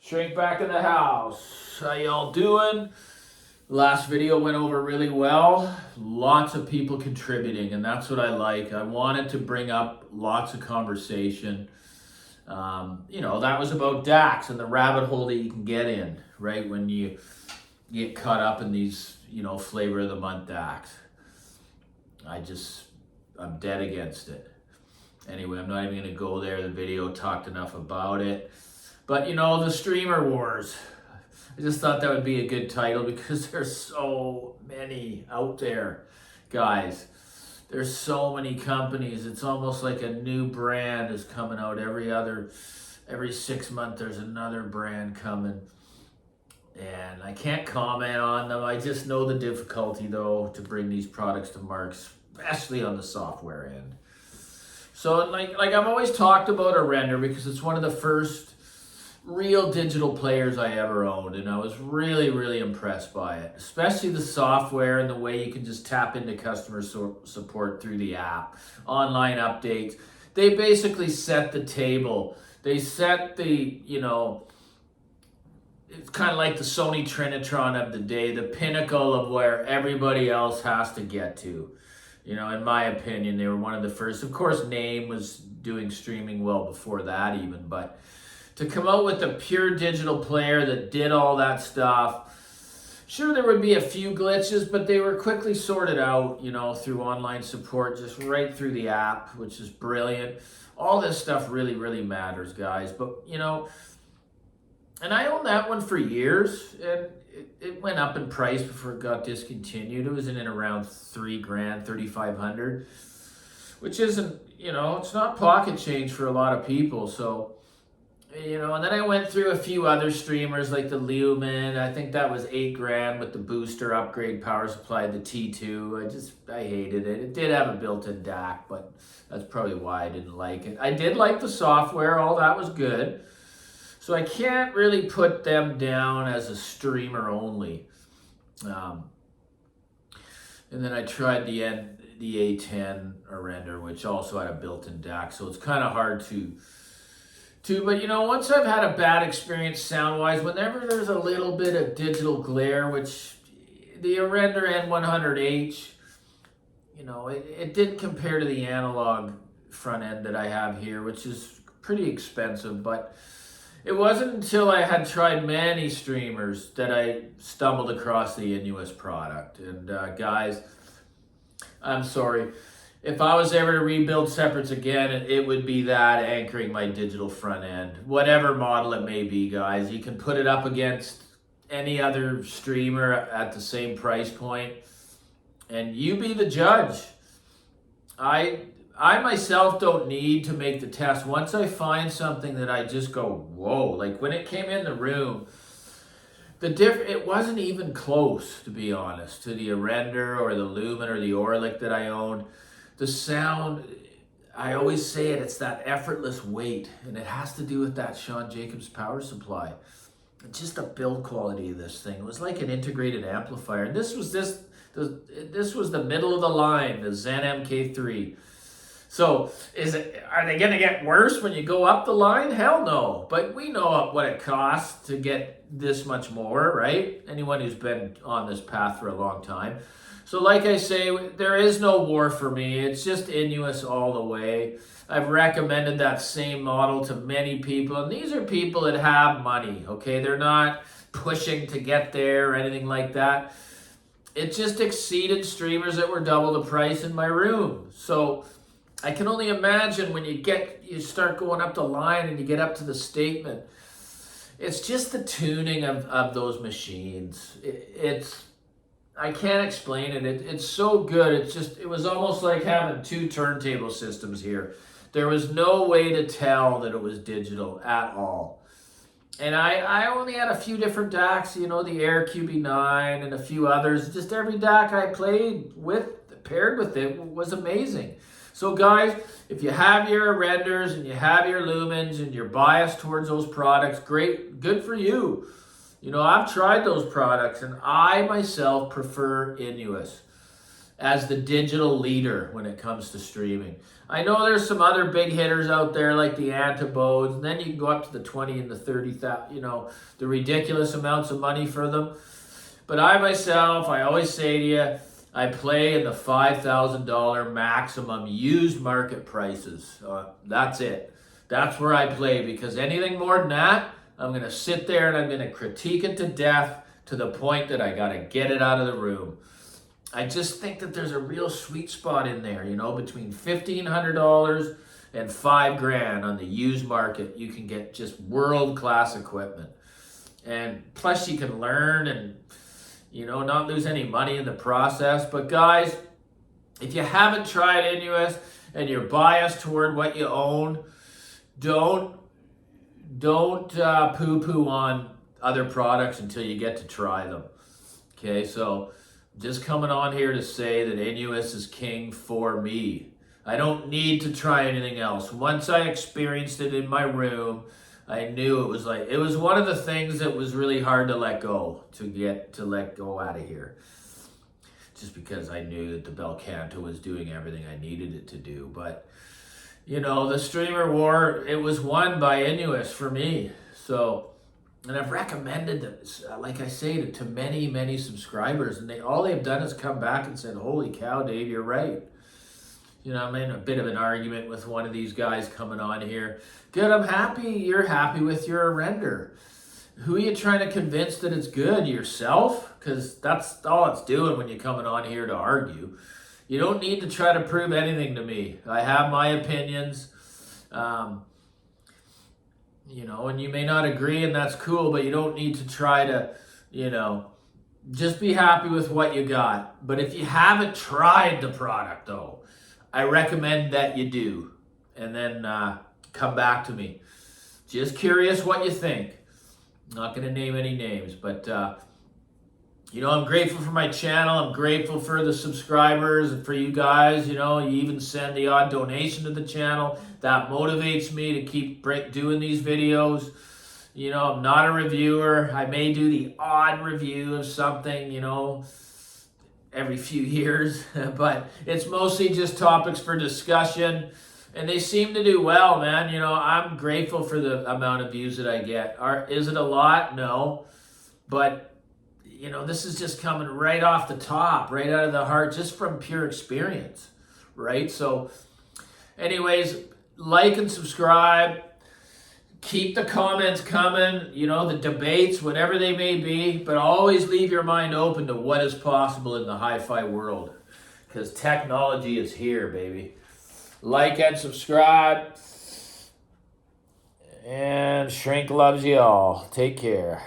Shrink back in the house. How y'all doing? Last video went over really well. Lots of people contributing, and that's what I like. I wanted to bring up lots of conversation. That was about DAX and the rabbit hole that you can get in, right? When you get caught up in these, flavor of the month DAX. I'm dead against it. Anyway, I'm not even going to go there. The video talked enough about it. But, the streamer wars. I just thought that would be a good title because there's so many out there, guys. There's so many companies. It's almost like a new brand is coming out every 6 months. There's another brand coming. And I can't comment on them. I just know the difficulty, though, to bring these products to market, especially on the software end. So, like I've always talked about a render because it's one of the first real digital players I ever owned, and I was really, really impressed by it, especially the software and the way you can just tap into customer support through the app, online updates. They basically set the table. They set the, it's kind of like the Sony Trinitron of the day, the pinnacle of where everybody else has to get to. In my opinion, they were one of the first. Of course, Name was doing streaming well before that even, but to come out with a pure digital player that did all that stuff, sure, there would be a few glitches, but they were quickly sorted out, through online support, just right through the app, which is brilliant. All this stuff really, really matters, guys. But, and I owned that one for years, and it went up in price before it got discontinued. It was in and around $3,000, $3,500, which isn't, it's not pocket change for a lot of people. So, and then I went through a few other streamers like the Lumen. I think that was $8,000 with the booster upgrade power supply, the T2. I hated it. It did have a built-in DAC, but that's probably why I didn't like it. I did like the software. All that was good. So I can't really put them down as a streamer only. And then I tried the A10 render, which also had a built-in DAC. So it's kind of hard but once I've had a bad experience sound-wise, whenever there's a little bit of digital glare, which the render N100H, it didn't compare to the analog front end that I have here, which is pretty expensive, but it wasn't until I had tried many streamers that I stumbled across the Innuos product. And guys, I'm sorry. If I was ever to rebuild separates again, it would be that anchoring my digital front end. Whatever model it may be, guys. You can put it up against any other streamer at the same price point, and you be the judge. I myself don't need to make the test. Once I find something that I just go, whoa, like when it came in the room, it wasn't even close, to be honest, to the render or the Lumen or the Orlick that I owned. The sound, I always say it's that effortless weight, and it has to do with that Sean Jacobs power supply. Just the build quality of this thing. It was like an integrated amplifier. And this was the middle of the line, the Zen MK3. So are they going to get worse when you go up the line? Hell no. But we know what it costs to get this much more, right? Anyone who's been on this path for a long time. So like I say, there is no war for me. It's just Innuos all the way. I've recommended that same model to many people. And these are people that have money, okay? They're not pushing to get there or anything like that. It just exceeded streamers that were double the price in my room. So I can only imagine when you start going up the line and you get up to the statement. It's just the tuning of those machines. I can't explain it. It's so good. It was almost like having two turntable systems here. There was no way to tell that it was digital at all. And I only had a few different DACs, the Air QB9 and a few others. Just every DAC I played with, paired with it, was amazing. So guys, if you have your renders and you have your lumens and you're biased towards those products, great, good for you. I've tried those products and I myself prefer Innuos. as the digital leader when it comes to streaming. I know there's some other big hitters out there like the Antipodes, and then you can go up to the 20 and the 30,000, the ridiculous amounts of money for them. But I myself, I always say to you, I play in the $5,000 maximum used market prices. That's it. That's where I play, because anything more than that, I'm going to sit there and I'm going to critique it to death to the point that I got to get it out of the room. I just think that there's a real sweet spot in there, between $1,500 and $5,000 on the used market. You can get just world-class equipment. And plus you can learn and, not lose any money in the process. But guys, if you haven't tried Innuos and you're biased toward what you own, don't poo-poo on other products until you get to try them. Okay, so just coming on here to say that Innuos is king for me. I don't need to try anything else. Once I experienced it in my room, I knew it was one of the things that was really hard to let go out of here. Just because I knew that the Bel Canto was doing everything I needed it to do. But, the streamer war, it was won by Innuos for me. So, and I've recommended them, like I say, to many, many subscribers. And all they've done is come back and said, holy cow, Dave, you're right. I'm in a bit of an argument with one of these guys coming on here. Good, I'm happy you're happy with your render. Who are you trying to convince that it's good? Yourself? Because that's all it's doing when you're coming on here to argue. You don't need to try to prove anything to me. I have my opinions. And you may not agree, and that's cool, but you don't need to try to, just be happy with what you got. But if you haven't tried the product, though, I recommend that you do. And then come back to me. Just curious what you think. Not going to name any names, but, I'm grateful for my channel. I'm grateful for the subscribers and for you guys. You even send the odd donation to the channel. That motivates me to keep doing these videos. I'm not a reviewer. I may do the odd review of something, every few years. But it's mostly just topics for discussion. And they seem to do well, man. I'm grateful for the amount of views that I get. Is it a lot? No. But, this is just coming right off the top, right out of the heart, just from pure experience, right? So, anyways, like and subscribe. Keep the comments coming, the debates, whatever they may be. But always leave your mind open to what is possible in the hi-fi world. Because technology is here, baby. Like and subscribe. And Shrink loves you all. Take care.